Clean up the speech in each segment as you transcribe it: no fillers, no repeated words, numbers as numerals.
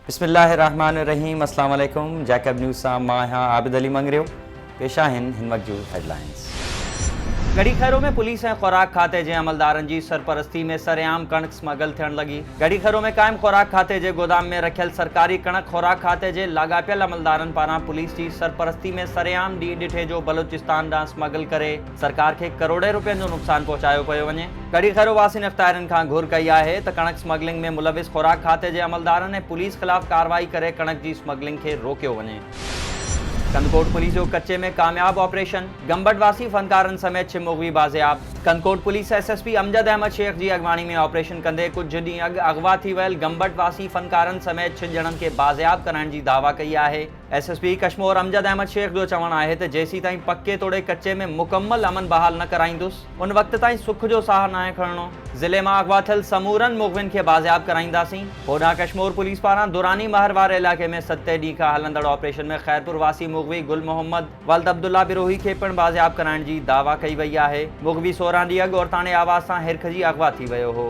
बिस्मिल्लाहिर्रहमानिर्रहीम। अस्सलाम वालेकुम। जैकब न्यूज़ सां मां आहियां आबिद अली मंगरियो। पेश आहिनि हिन वक़्त जूं हेडलाइंस। गढ़ी खैरो में पुलिस ऐं ख़ुराक खाते जे अमलदारनि जी सरपरस्ती में सरेआम कणक स्मगल थियण लॻी। गढ़ी खैरो में क़ाइम ख़ुराक खाते जे गोदाम में रखियल सरकारी कणक ख़ुराक खाते जे लाॻापियल अमलदारनि पारां पुलिस जी सरपरस्ती में सरेआम ॾींहुं ॾिठे जो बलोचिस्तान ॾांहुं स्मगल करे सरकार खे करोड़े रुपयनि जो नुक़सानु पहुचायो पियो वञे। गढ़ी खैरो वासियुनि इख़्तियारियुनि खां घुर कई आहे त कणक स्मगलिंग में मुलविस ख़ुराक खाते जे अमलदारनि ऐं पुलिस ख़िलाफ़ कार्रवाई करे कणक जी स्मगलिंग खे रोकियो वञे। कंदकोट पुलिस जो कच्चे में कामयाब ऑपरेशन, गंबटवासी फनकारनि समेत 6 मुग़वी बाज़ियाब। कंदकोट पुलिस एसएसपी अमजद अहमद शेख जी अॻवानी में ऑपरेशन कंदे कुछ ॾींहं अॻु अगवा थी वियल गंबटवासी फनकारनि समेत 6 ॼणनि खे बाज़ियाब कराइण जी दावा कई आहे। एसएसपी कश्मीर अमजद अहमद शेख जो चवणु आहे त जेसीं ताईं पके तोड़े कच्चे में मुकम्मल अमन बहाल न कराईंदुसि उन वक़्त ताईं सुख जो साह नाहे खणणो। ज़िले मां अगवा थियल समूरनि मुग़विन खे बाज़ियाब कराईंदासीं। होॾां कश्मीर पुलिस पारां दुरानी महर वारे इलाइक़े में 7 ॾींहं खां हलंदड़ ऑपरेशन में ख़ैरपुर वासी मुग़वी गुल मोहम्मद वल्द अब्दुल्ला बिरोही खे पिणु बाज़ियाब कराइण जी दावा कई वई आहे। मुग़वी 16 ॾींहं अॻु औरताणे आवाज़ सां हिरखजी अगवा थी वियो हो।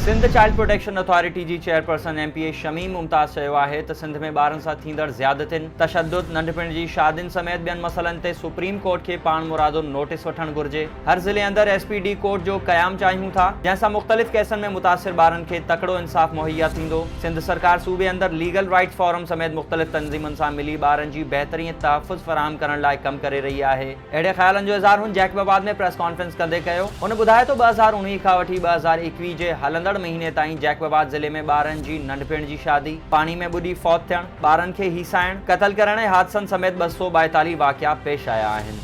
सिंध चाइल्ड प्रोटेक्शन अथॉरिटी जी चेयरपर्सन MPA शमीम मुमताज़ चयो आहे त सिंध में ॿारनि सां थींदड़ ज़्यादतियुनि, तशद्दुद, नंढपिण जी शादियुनि समेत ॿियनि मसइलनि ते सुप्रीम कोर्ट खे पाण मुरादो नोटिस वठणु घुर्जे। हर ज़िले अंदरि SPD कोर्ट जो क़याम चाहियूं था जंहिंसां मुख़्तलिफ़ केसनि में मुतासिर ॿारनि खे तकिड़ो इंसाफ़ मुहैया थींदो। सिंध सरकार सूबे अंदरि लीगल राइट्स फोरम समेत मुख़्तलिफ़ तंज़ीमुनि सां मिली ॿारनि जी बहितरीन तहफ़ुज़ फ़राहम करण लाइ कमु करे रही आहे। अहिड़े ख़्यालनि जो इज़हार हुन जैकबाबाद में प्रेस कॉन्फ्रेंस कंदे कयो। हुन ॿुधाए तो 2019 खां वठी 2021 जे हलंदड़ महीने ताईं जैकबाबाद ज़िले में ॿारनि जी नंढपिण जी शादी, पाणी में ॿुॾी फौत थियण, ॿारनि खे हीसाइण, क़त्ल करण ऐं हादसनि समेत 242 वाक़िया पेश आया आहिनि।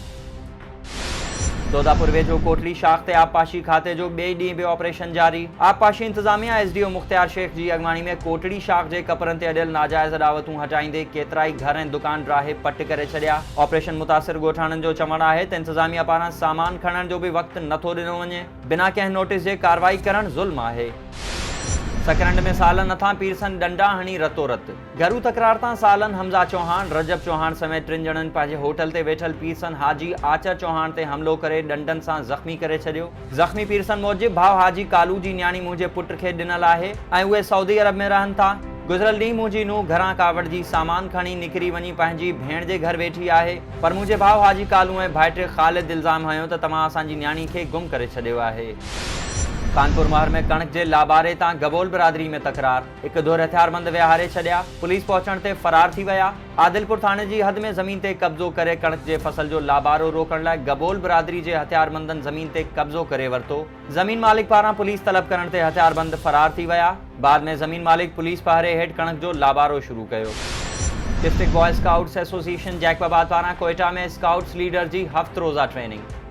दोदापुर वेझो कोटली शाख ते आबपाशी खाते जो ॿिए ॾींहुं बि ऑपरेशन जारी। आबपाशी इंतज़ामिया SDO मुख़्तियार शेख जी अॻवानी में कोटड़ी शाख जे कपरनि ते अॾियल नाजाइज़ अॾावतूं हटाईंदे केतिरा ई घर ऐं दुकान राहे पट करे छॾिया। ऑपरेशन मुतासिर ॻोठाणनि जो चवणु आहे त इंतज़ामिया पारां सामान खणण जो बि वक़्तु नथो ॾिनो वञे। बिना कंहिं नोटिस जे कार्रवाई करणु ज़ुल्म आहे। सकरंड में सालन अथां पीरसन डंडा हणी रतो रत। घरू तकरार तां सालन हमज़ा चौहान, रजब चौहान समेत 3 ॼणनि पंहिंजे होटल ते वेठल पीरसन हाजी आचर चौहान ते हमिलो करे डंडनि सां ज़ख़्मी करे छॾियो। ज़ख़्मी पीरसन मूजिब भाउ हाजी कालू जी न्याणी मुंहिंजे पुट खे ॾिनल आहे ऐं उहे सऊदी अरब में रहनि था। गुज़िरियल ॾींहुं मुंहिंजी नूंहुं घरां कावड़ जी सामान खणी निकिरी वञी पंहिंजी भेण जे घर वेठी आहे, पर मुंहिंजे भाउ हाजी कालू ऐं भाइटे ख़ालिद इल्ज़ाम हयो त तव्हां असांजी न्याणी खे गुम करे छॾियो आहे। कानपुर महर में कणक जे लाबारे तां गबोल बिरादरी में तकरार, हिकु धुर हथियारबंद विहारे छॾिया, पुलिस पहुचण ते फरार थी विया। आदिलपुर थाणे जी हद में ज़मीन ते कब्ज़ो करे कणक जे फसल जो लाबारो रोकण लाइ गबोल बिरादरी जे हथियारबंदनि ज़मीन ते कब्ज़ो करे वरितो। ज़मीन मालिक पारां पुलिस तलब करण ते हथियारबंद फरार थी विया। बाद में ज़मीन मालिक पुलिस पहरे हेठि कणक जो लाबारो शुरू कयो। District boy scouts association Jacobabad पारां कोयटा में स्काउट्स लीडर जी हफ़्त रोज़ा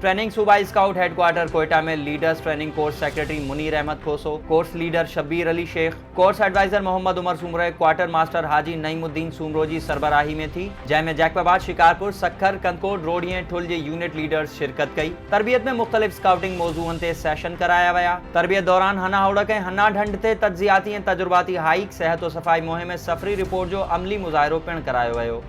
ट्रेनिंग सूबाई स्काउट हेडक्वार्टर कोयटा में leaders training course secretary Munir Ahmed Khoso, course leader Shabbir Ali Sheikh, course adviser Mohammad Umar Soomro, quarter master Haji Naeemuddin Soomro जी सरबराही में थी, जंहिंमें जैकबाबाद, शिकारपुर, सखर, कंदकोट, रोडी ऐं ठुल जे यूनिट लीडर्स शिरकत कई। तरबियत में मुख़्तलिफ़ स्काउटिंग मौज़ूअनि ते सेशन कराया विया। तरबियत दौरान हना होड़क ऐं हना ढंढ ते तज्ज़ियाती ऐं तजुर्बाती हाइक, सिहत सफ़ाई मुहिम में सफ़री रिपोर्ट जो अमली मुज़ाहिरो पिणु करायो वियो।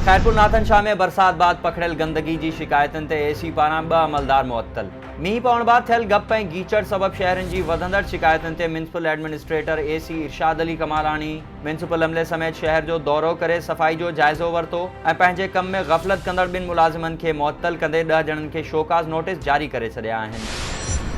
खैरपुर नाथन शाह में बरसात बाद पखड़ियल गंदगी जी शिकायतुनि ते AC पारां 2 अमलदार मुअत्तल। मींहुं पवण बाद थियल गप ऐं गीचड़ सबब शहरनि जी वधंदड़ शिकायतुनि ते म्युनिसिपल एडमिनिस्ट्रेटर AC इरशाद अली कमालानी म्युनिसिपल अमले समेत शहर जो दौरो करे सफ़ाई जो जाइज़ो वरितो ऐं पंहिंजे कम में ग़फ़लत कंदड़ 2 मुलाज़िमनि खे मुअत्तल कंदे 10 ॼणनि खे शोकाज़ नोटिस जारी करे छॾिया आहिनि।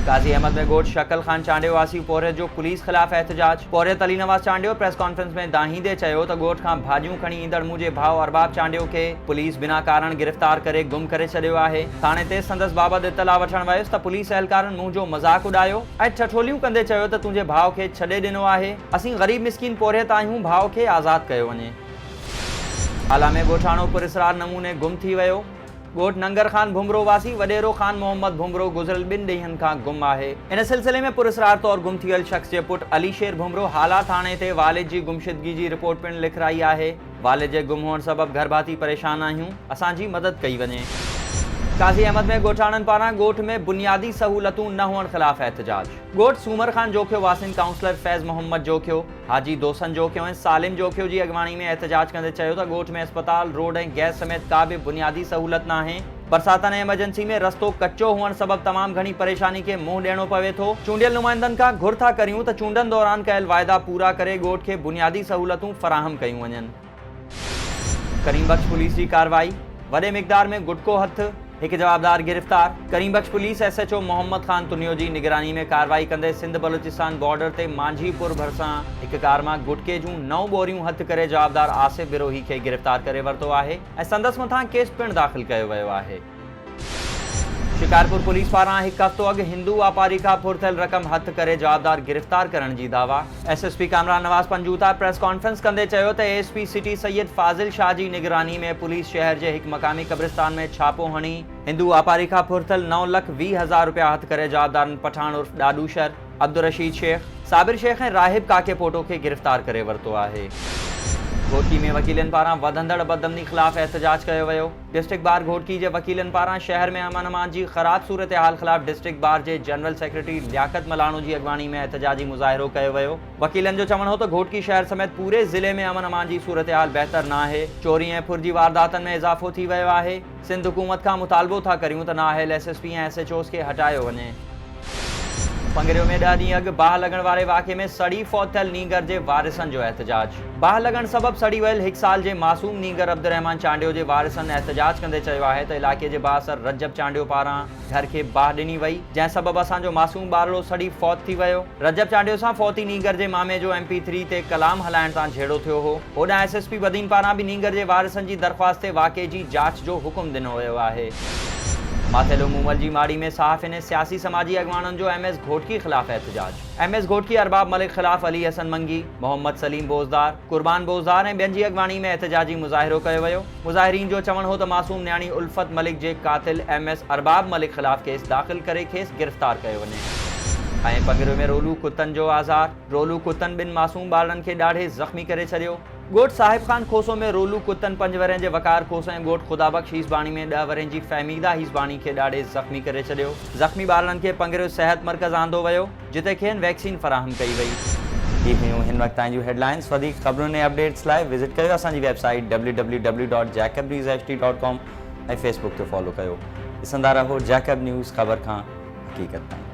काज़ी अहमद में ॻोठ शकल ख़ान चांडियो वासी पोरे जो पुलिस ख़िलाफ़ एहतजाज। पोरे तली नवाज़ चांडियो प्रेस कॉन्फ्रेंस में दाहींदे चयो त ॻोठ खां भाॼियूं खणी ईंदड़ मुंहिंजे भाउ अरबाब चांडियो खे पुलिस बिना कारण गिरफ़्तार करे गुम करे छॾियो आहे। थाणे ते संदसि बाबति इतला वठण वियुसि त पुलिस एहलकारनि मुंहुं जो मज़ाक उॾायो ऐं ठठोलियूं कंदे चयो त तुंहिंजे भाउ खे छॾे ॾिनो आहे, असीं ग़रीब मिसकीन पोरियत आहियूं, भाउ खे आज़ादु कयो वञे। आला में ॻोठाणो पुरस्रार नमूने गुम थी वियो। ॻोठ नंगर ख़ान भुमरो वासी वॾेरो ख़ान मोहम्मद भुमरो गुज़िरियल 2 ॾींहंनि खां गुम आहे। इन सिलसिले में पुरस्रार तौरु गुम थियल शख़्स जे पुटु अली शेर भुमरो हाला थाणे ते वालिद जी गुमशुदगी जी रिपोर्ट पिणु लिखाई आहे। वालिद जे गुम हुअण सबबि घर भाती परेशान आहियूं, असांजी मदद कई वञे। काज़ी अहमद में ॻोठाणनि पारां ॻोठ में बुनियादी सहूलतूं न हुअण ख़िलाफ़ एहतजाज। ॻोठ सूमर ख़ान जोखियो वासिन काउंसलर फैज़ मोहम्मद जोखियो, हाजी दोसन जोखियो ऐं सालिम जोखियो जी अॻवानी में एहतजाज कंदे चयो त ॻोठ में अस्पताल, रोड ऐं गैस समेत का बि बुनियादी सहूलत न आहे। बरसातनि एमरजेंसी में रस्तो कच्चो हुअण सबब तमाम घणी परेशानी के मुंह ॾियणो पवे थो। चूंडियल नुमाइंदनि खां घुर था करियूं त चूंडनि दौरान कयल वाइदा पूरा करे ॻोठ खे बुनियादी सहूलतूं फराहम कयूं वञनि। करीमबख्श पुलिस की कार्रवाई, वडे मिकदार में गुटको हथ, एक जवाबदार गिरफ्तार। करीमबख्श पुलिस SHO मोहम्मद खान तुनियो जी निगरानी में कार्रवाई कंदे सिंध बलूचिस्तान बॉर्डर ते मांझीपुर भरसां एक कार मां गुटके जूं 9 बोरियूं हथ करे जवाबदार आसिफ बिरोही के गिरफ्तार करे वरतो आहे ऐं संदसि मथां केस पिण दाख़िल कयो वियो आहे। शिकारपुर पुलिस पारां हिकु हफ़्तो अॻु हिंदू वापारी खां फुरथियल रक़म हथ करे जवाबदार गिरफ्तार करण जी दावा। SSP कामरान नवाज़ पंजूता प्रेस कॉन्फ्रेंस कंदे चयो त ASP सिटी सैयद फाज़िल शाह जी निगरानी में पुलिस शहर जे हिकु मक़ामी क़ब्रिस्तान में छापो हणी हिंदू वापारी खां फुरथियल 9,20,000 रुपया हथ करे जवाबदारनि पठान उर्फ ॾाॾू शर, अब्दुल रशीद शेख, साबिर शेख ऐं राहिब काके पोटो खे गिरफ्तार करे वरितो आहे। घोटकी में वकीलनि पारां वधंदड़ बदअमनी ख़िलाफ़ एहतजाज कयो वियो। डिस्ट्रिक्ट बार घोटकी जे वकीलनि पारां शहर में अमन अमान जी ख़राब सूरत हाल ख़िलाफ़ डिस्ट्रिक्ट बार जे जनरल सेक्रेटरी लियाकत मलाणो जी अॻवानी में एहतजाजी मुज़ाहिरो कयो वियो। वकीलनि जो चवणु हो त घोटकी शहर समेत पूरे ज़िले में अमन अमान जी सूरत हाल बहितर न आहे। चोरी ऐं फुर्जी वारदातनि में इज़ाफ़ो थी वियो आहे। सिंध हुकूमत खां मुतालबो था करियूं त नाअहल SSP ऐं SHOs खे हटायो वञे। पंगरियो में 10 ॾींहं अॻु बाह लॻण वारे वाक़े में सड़ी फौत थियल नीगर जे वारिसनि जो एहतजाज। बाह लॻण सबब सड़ी वियल 1 साल जे मासूम नीगर अब्दुर्रहमान चांडियो जे वारिसनि एहतजाज कंदे चयो आहे त इलाइक़े जे बासर रजब चांडियो पारां घर खे बाह ॾिनी वई, जंहिं सबब असांजो मासूम ॿारड़ो सड़ी फौत थी वियो। रजब चांडियो सां फौती नीगर जे मामे जो MP3 ते कलाम हलाइण तां झेड़ो थियो हो। होॾां SSP बदीन पारां बि नीगर जे वारिसनि जी दरख़्वास्त ते वाक़े जी जांच जो हुकुम ॾिनो वियो आहे। माथेलो मूमल जी माड़ी में सहाफ़िन ऐं सियासी समाजी अॻवाननि जो MS घोटकी ख़िलाफ़ एहतजाज। MS घोटकी अरबाब मलिक ख़िलाफ़ अली हसन मंगी, मोहम्मद सलीम बोज़दार, कुर्बान बोज़दार ऐं ॿियनि जी अॻवानी में एहतजाजी मुज़ाहिरो कयो वियो। मुज़ाहिरीन जो चवणु हो त मासूम न्याणी उल्फत मलिक जे क़ातिल MS अरबाब मलिक ख़िलाफ़ केस दाख़िल करे खेसि गिरफ़्तार कयो वञे। ऐं पंगरियो में रोलू कुतनि जो आज़ार, रोलू कुतनि 2 मासूम ॿारनि खे ॾाढे ज़ख़्मी करे छॾियो। ॻोठ साहिब खान खोसो में रोलू कुतनि 5 वरनि जे वकार खोसो ऐं ॻोठ ख़ुदाबख्श हीसबाणी में 10 वरनि जी फ़हमीदा हीसबाणी खे ॾाढे ज़ख़्मी करे छॾियो। ज़ख़्मी ॿारनि खे पंगरियो सिहत मर्कज़ आंदो वियो, जिते खेनि वैक्सीन फराहम कई वई। ही हुयूं हिन वक़्त ताईं जूं हेडलाइंस। वधीक ख़बरुनि ऐं अपडेट्स लाइ विज़िट कयो असांजी वेबसाइट www.jacobnewsht.com ऐं फेसबुक ते फॉलो कयो। ॾिसंदा रहो जैकब न्यूज़, ख़बर खां हक़ीक़त ताईं।